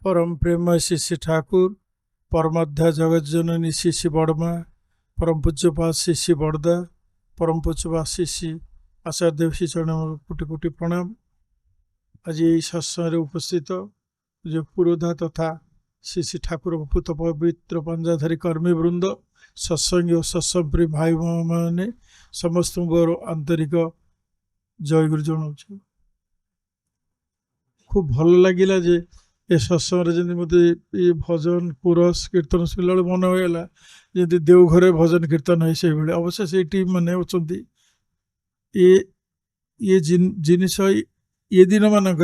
परम प्रेम श्री श्री ठाकुर परमाध्या जगत जननी श्री श्री बड़मा परम पूज्यपाद श्री श्री बड़दा परम पूज्यपाद श्री श्री आचार्य देव श्री चरण कोटि कोटि प्रणाम। आज यही सत्संग उपस्थित जो पुरोधा तथा श्री श्री ठाकुर भूत पवित्र पंजाधारी कर्मी वृंद सत्संग और सत्संग भाई मैंने समस्त आंतरिक जय गुरु जनाऊँ। खूब भल लगिला जे ए सत्संग जमी मत ये भजन कोरस कीर्तन शुणला मन होगा जमी देवघर भजन कीर्तन है से अवश्य से टीम मैंने अच्छा ये जिनिस ये दिन मानक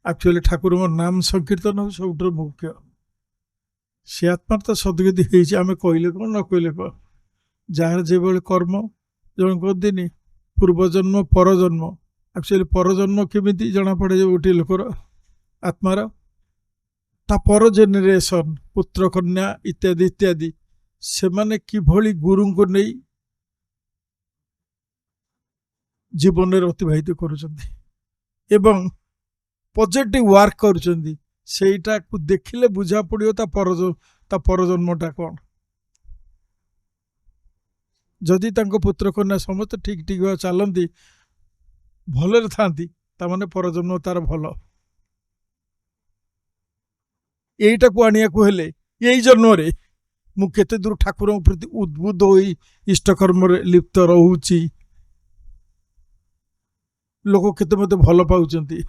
एक्चुअली ठाकुर नाम संकीर्तन हो सब मुख्य से आत्मार तो सदगति आम कहले कौन न कहले कौन जार जो कर्म जन कहती पूर्वजन्म परजन्म एक्चुअली परजन्म केमी जना पड़े गोटे लोकर आत्मार ता पर जेनेरेशन पुत्र कन्या इत्यादि इत्यादि से माने किभली गुरु को नहीं जीवन में अतिवाहित करुँच पॉजिटिव वर्क करुँच सेटा को देखिले बुझा पड़ो ता परजन्मटा कौन जदि पुत्र कन्या समस्त ठीक ठीक भाव चलती भलरे थांती तामाने परजन्म तार भल यहीटा को आनिया को हेले यही जन्म रे मु केते दूर ठाकुर प्रति उद्बुद्ध हो इष्टकर्म लिप्त रोची लोक केते मते भल पाउचंती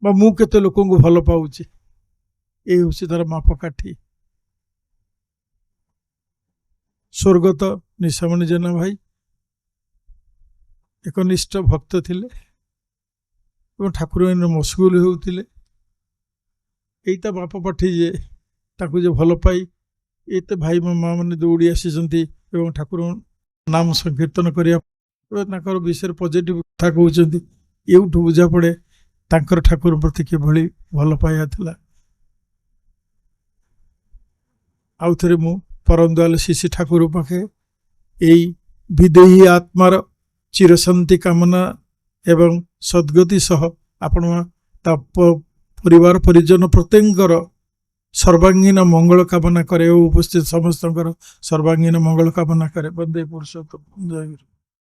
बा मु केते लोकों को भल पाउची ए होसी तार मापकाठी। स्वर्गत निशामणि जेना भाई एक निष्ठ भक्त थिले ठाकुर मशगुल होउथिले एटा बाप पाठी जे ताकू जे भल पाई ये भाई माँ मैंने दौड़ी आसी ठाकुर नाम संकीर्तन कर विषय पॉजिटिव कथा कहते यूठू बुझा पड़े तांकर ठाकुर प्रति किभली भल पाइया थिला। आउ थे मु परम दयाल श्री श्री ठाकुर पाखे यही विदेही आत्मार चिरशांति कामना एवं सद्गति सह आपण परिवार परिजन प्रत्येक सर्वांगीन मंगल कामना करे उपस्थित समस्त सर्वांगीन मंगल कामना करे। वंदे पुरुषोत्तम जय गुरु।